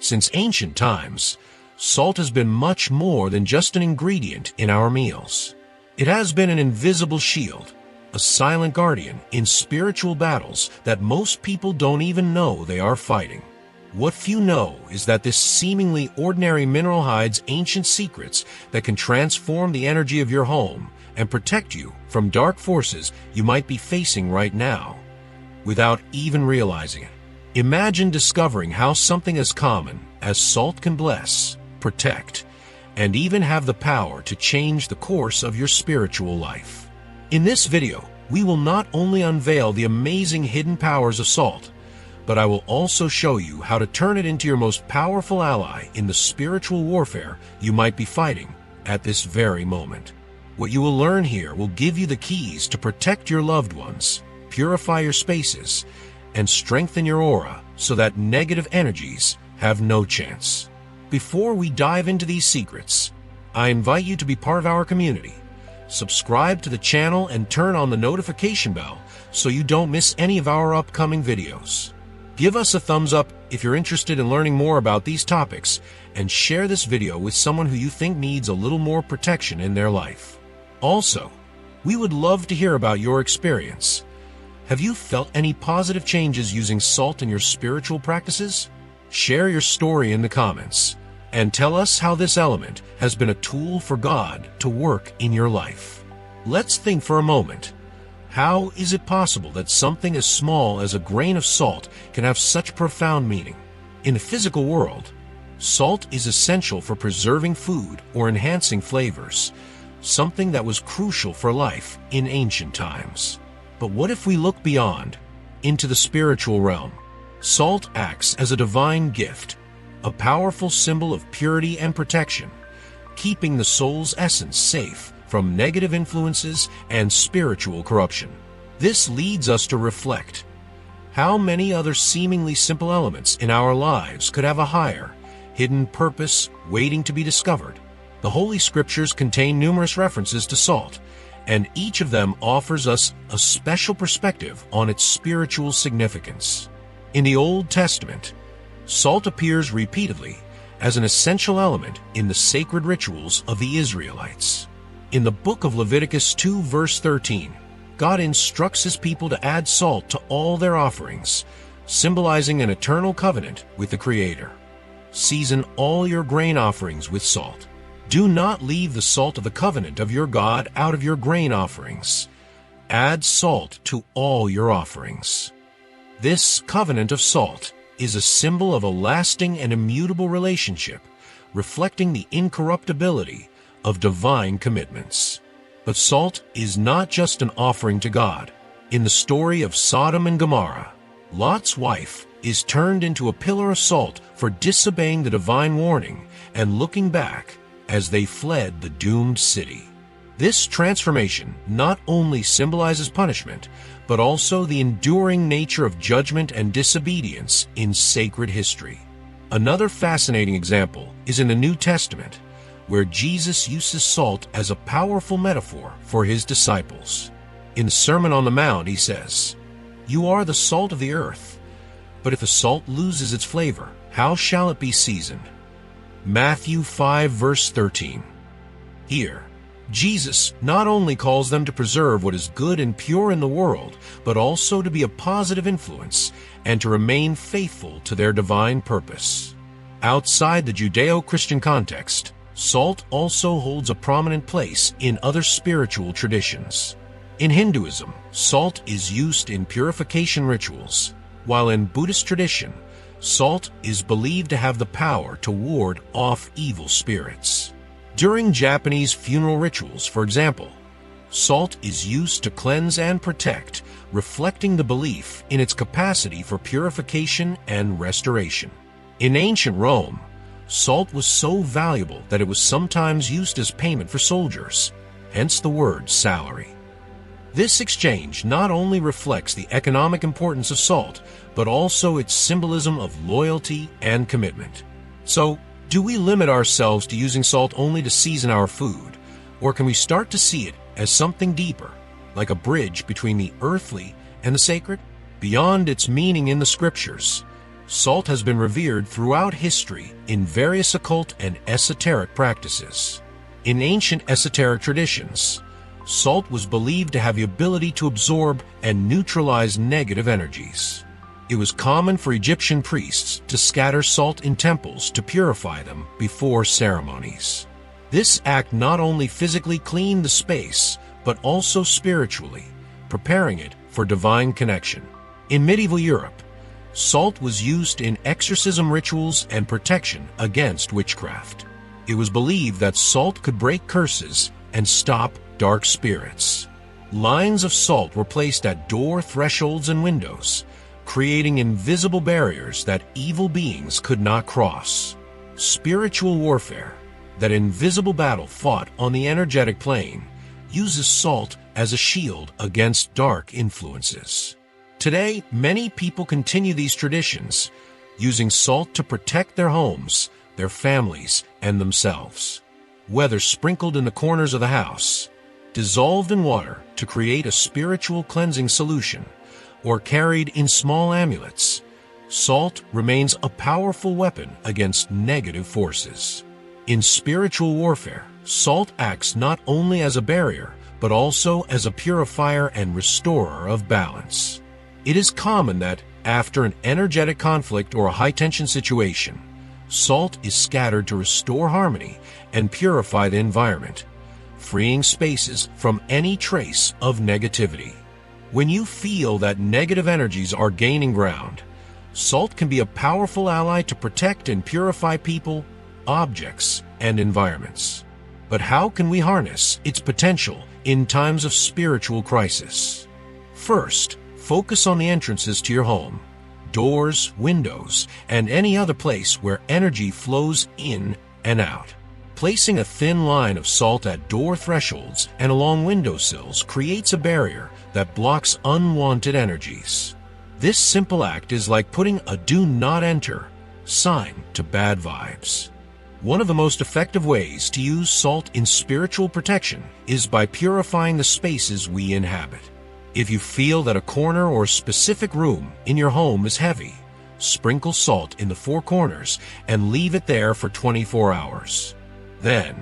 Since ancient times, salt has been much more than just an ingredient in our meals. It has been an invisible shield, a silent guardian in spiritual battles that most people don't even know they are fighting. What few know is that this seemingly ordinary mineral hides ancient secrets that can transform the energy of your home and protect you from dark forces you might be facing right now, without even realizing it. Imagine discovering how something as common as salt can bless, protect, and even have the power to change the course of your spiritual life. In this video, we will not only unveil the amazing hidden powers of salt, but I will also show you how to turn it into your most powerful ally in the spiritual warfare you might be fighting at this very moment. What you will learn here will give you the keys to protect your loved ones, purify your spaces, and strengthen your aura so that negative energies have no chance. Before we dive into these secrets, I invite you to be part of our community. Subscribe to the channel and turn on the notification bell so you don't miss any of our upcoming videos. Give us a thumbs up if you're interested in learning more about these topics, and share this video with someone who you think needs a little more protection in their life. Also, we would love to hear about your experience. Have you felt any positive changes using salt in your spiritual practices? Share your story in the comments and tell us how this element has been a tool for God to work in your life. Let's think for a moment. How is it possible that something as small as a grain of salt can have such profound meaning? In the physical world, salt is essential for preserving food or enhancing flavors, something that was crucial for life in ancient times. But what if we look beyond, into the spiritual realm? Salt acts as a divine gift, a powerful symbol of purity and protection, keeping the soul's essence safe from negative influences and spiritual corruption. This leads us to reflect. How many other seemingly simple elements in our lives could have a higher, hidden purpose waiting to be discovered? The Holy Scriptures contain numerous references to salt, and each of them offers us a special perspective on its spiritual significance. In the Old Testament, salt appears repeatedly as an essential element in the sacred rituals of the Israelites. In the book of Leviticus 2 verse 13, God instructs his people to add salt to all their offerings, symbolizing an eternal covenant with the Creator. Season all your grain offerings with salt. Do not leave the salt of the covenant of your God out of your grain offerings. Add salt to all your offerings. This covenant of salt is a symbol of a lasting and immutable relationship, reflecting the incorruptibility of divine commitments. But salt is not just an offering to God. In the story of Sodom and Gomorrah, Lot's wife is turned into a pillar of salt for disobeying the divine warning and looking back as they fled the doomed city. This transformation not only symbolizes punishment, but also the enduring nature of judgment and disobedience in sacred history. Another fascinating example is in the New Testament, where Jesus uses salt as a powerful metaphor for his disciples. In the Sermon on the Mount, he says, "You are the salt of the earth, but if the salt loses its flavor, how shall it be seasoned?" Matthew 5 verse 13. Here, Jesus not only calls them to preserve what is good and pure in the world, but also to be a positive influence and to remain faithful to their divine purpose. Outside the Judeo-Christian context, salt also holds a prominent place in other spiritual traditions. In Hinduism, salt is used in purification rituals, while in Buddhist tradition, salt is believed to have the power to ward off evil spirits. During Japanese funeral rituals, for example, salt is used to cleanse and protect, reflecting the belief in its capacity for purification and restoration. In ancient Rome, salt was so valuable that it was sometimes used as payment for soldiers, hence the word salary. This exchange not only reflects the economic importance of salt, but also its symbolism of loyalty and commitment. So, do we limit ourselves to using salt only to season our food, or can we start to see it as something deeper, like a bridge between the earthly and the sacred? Beyond its meaning in the Scriptures, Salt has been revered throughout history in various occult and esoteric practices. In ancient esoteric traditions, salt was believed to have the ability to absorb and neutralize negative energies. It was common for Egyptian priests to scatter salt in temples to purify them before ceremonies. This act not only physically cleaned the space, but also spiritually, preparing it for divine connection. In medieval Europe, salt was used in exorcism rituals and protection against witchcraft. It was believed that salt could break curses and stop dark spirits. Lines of salt were placed at door thresholds and windows, creating invisible barriers that evil beings could not cross. Spiritual warfare, that invisible battle fought on the energetic plane, uses salt as a shield against dark influences. Today, many people continue these traditions, using salt to protect their homes, their families, and themselves. Whether sprinkled in the corners of the house, dissolved in water to create a spiritual cleansing solution, or carried in small amulets, salt remains a powerful weapon against negative forces. In spiritual warfare, salt acts not only as a barrier, but also as a purifier and restorer of balance. It is common that, after an energetic conflict or a high-tension situation, salt is scattered to restore harmony and purify the environment, freeing spaces from any trace of negativity. When you feel that negative energies are gaining ground, salt can be a powerful ally to protect and purify people, objects, and environments. But how can we harness its potential in times of spiritual crisis? First, focus on the entrances to your home, doors, windows, and any other place where energy flows in and out. Placing a thin line of salt at door thresholds and along windowsills creates a barrier that blocks unwanted energies. This simple act is like putting a "do not enter" sign to bad vibes. One of the most effective ways to use salt in spiritual protection is by purifying the spaces we inhabit. If you feel that a corner or specific room in your home is heavy, sprinkle salt in the four corners and leave it there for 24 hours. Then,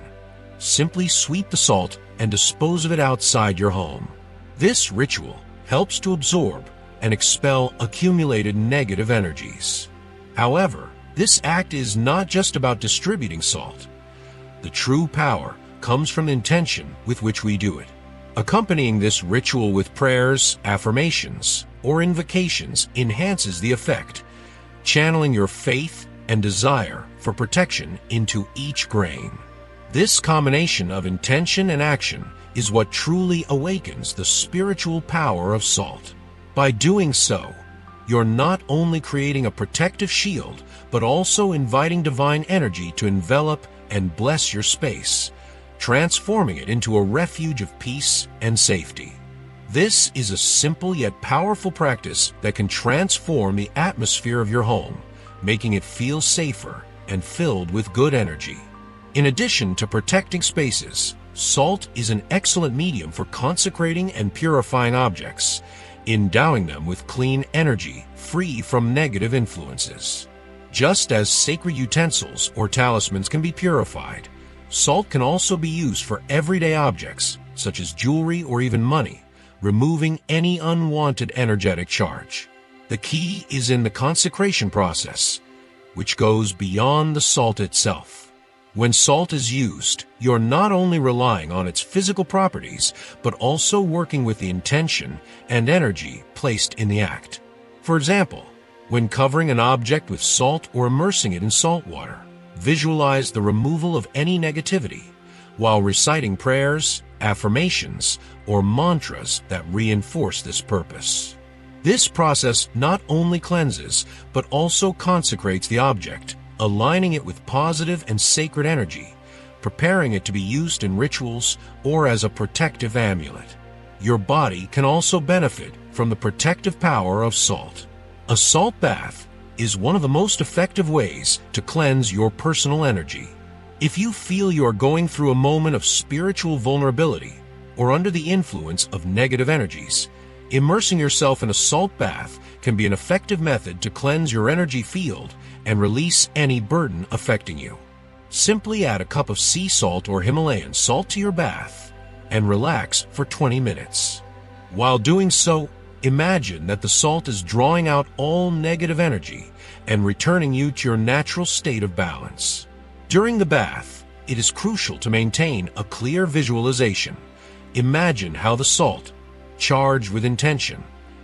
simply sweep the salt and dispose of it outside your home. This ritual helps to absorb and expel accumulated negative energies. However, this act is not just about distributing salt. The true power comes from the intention with which we do it. Accompanying this ritual with prayers, affirmations, or invocations enhances the effect, channeling your faith and desire for protection into each grain. This combination of intention and action is what truly awakens the spiritual power of salt. By doing so, you're not only creating a protective shield, but also inviting divine energy to envelop and bless your space, transforming it into a refuge of peace and safety. This is a simple yet powerful practice that can transform the atmosphere of your home, making it feel safer and filled with good energy. In addition to protecting spaces, salt is an excellent medium for consecrating and purifying objects, endowing them with clean energy free from negative influences. Just as sacred utensils or talismans can be purified, salt can also be used for everyday objects, such as jewelry or even money, removing any unwanted energetic charge. The key is in the consecration process, which goes beyond the salt itself. When salt is used, you're not only relying on its physical properties, but also working with the intention and energy placed in the act. For example, when covering an object with salt or immersing it in salt water, visualize the removal of any negativity while reciting prayers, affirmations, or mantras that reinforce this purpose. This process not only cleanses, but also consecrates the object, aligning it with positive and sacred energy, preparing it to be used in rituals or as a protective amulet. Your body can also benefit from the protective power of salt. A salt bath is one of the most effective ways to cleanse your personal energy. If you feel you are going through a moment of spiritual vulnerability or under the influence of negative energies, immersing yourself in a salt bath can be an effective method to cleanse your energy field and release any burden affecting you. Simply add a cup of sea salt or Himalayan salt to your bath and relax for 20 minutes. While doing so, imagine that the salt is drawing out all negative energy and returning you to your natural state of balance. During the bath, it is crucial to maintain a clear visualization. Imagine how the salt, charged with intention,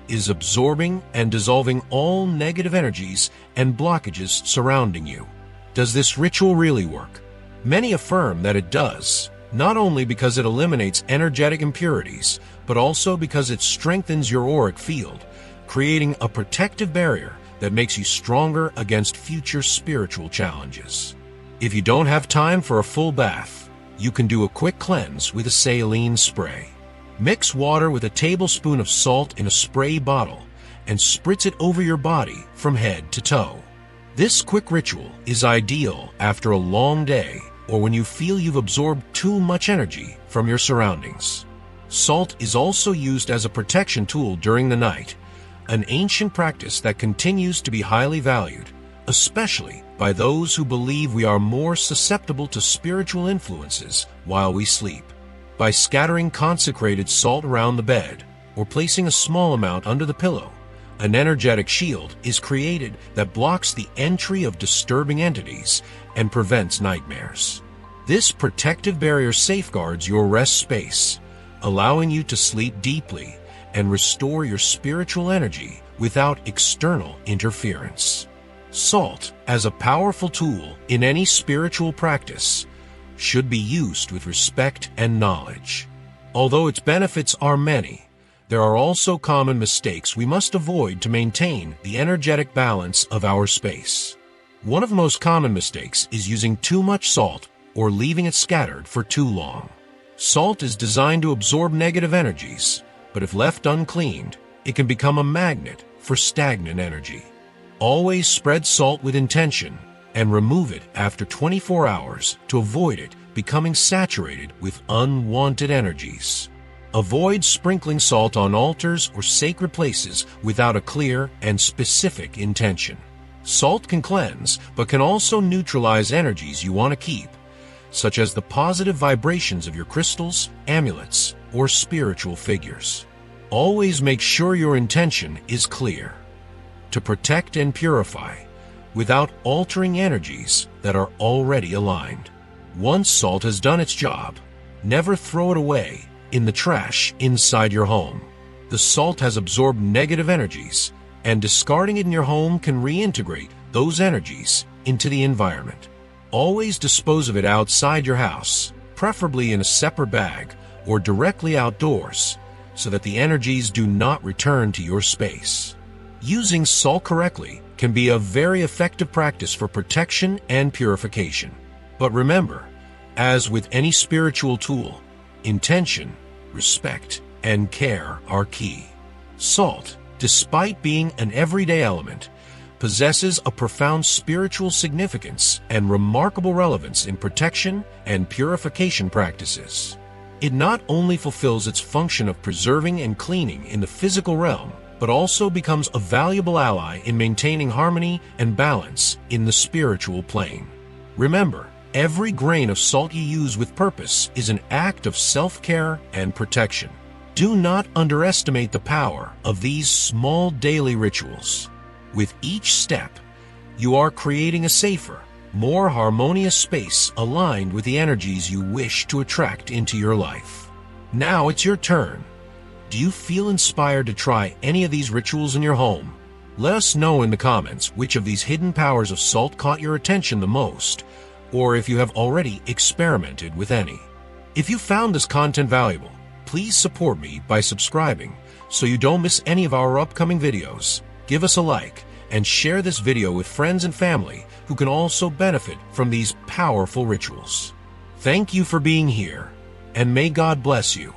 is absorbing and dissolving all negative energies and blockages surrounding you. Does this ritual really work? Many affirm that it does, not only because it eliminates energetic impurities, but also because it strengthens your auric field, creating a protective barrier that makes you stronger against future spiritual challenges. If you don't have time for a full bath, you can do a quick cleanse with a saline spray. Mix water with a tablespoon of salt in a spray bottle and spritz it over your body from head to toe. This quick ritual is ideal after a long day or when you feel you've absorbed too much energy from your surroundings. Salt is also used as a protection tool during the night, an ancient practice that continues to be highly valued, especially by those who believe we are more susceptible to spiritual influences while we sleep. By scattering consecrated salt around the bed or placing a small amount under the pillow, an energetic shield is created that blocks the entry of disturbing entities and prevents nightmares. This protective barrier safeguards your rest space, allowing you to sleep deeply and restore your spiritual energy without external interference. Salt, as a powerful tool in any spiritual practice, should be used with respect and knowledge. Although its benefits are many, there are also common mistakes we must avoid to maintain the energetic balance of our space. One of the most common mistakes is using too much salt or leaving it scattered for too long. Salt is designed to absorb negative energies, but if left uncleaned, it can become a magnet for stagnant energy. Always spread salt with intention and remove it after 24 hours to avoid it becoming saturated with unwanted energies. Avoid sprinkling salt on altars or sacred places without a clear and specific intention. Salt can cleanse, but can also neutralize energies you want to keep, such as the positive vibrations of your crystals, amulets, or spiritual figures. Always make sure your intention is clear, to protect and purify, without altering energies that are already aligned. Once salt has done its job, never throw it away in the trash inside your home. The salt has absorbed negative energies, and discarding it in your home can reintegrate those energies into the environment. Always dispose of it outside your house, preferably in a separate bag or directly outdoors, so that the energies do not return to your space. Using salt correctly can be a very effective practice for protection and purification. But remember, as with any spiritual tool, intention, respect, and care are key. Salt, despite being an everyday element, possesses a profound spiritual significance and remarkable relevance in protection and purification practices. It not only fulfills its function of preserving and cleaning in the physical realm, but also becomes a valuable ally in maintaining harmony and balance in the spiritual plane. Remember, every grain of salt you use with purpose is an act of self-care and protection. Do not underestimate the power of these small daily rituals. With each step, you are creating a safer, more harmonious space aligned with the energies you wish to attract into your life. Now it's your turn. Do you feel inspired to try any of these rituals in your home? Let us know in the comments which of these hidden powers of salt caught your attention the most, or if you have already experimented with any. If you found this content valuable, please support me by subscribing so you don't miss any of our upcoming videos. Give us a like and share this video with friends and family who can also benefit from these powerful rituals. Thank you for being here, and may God bless you.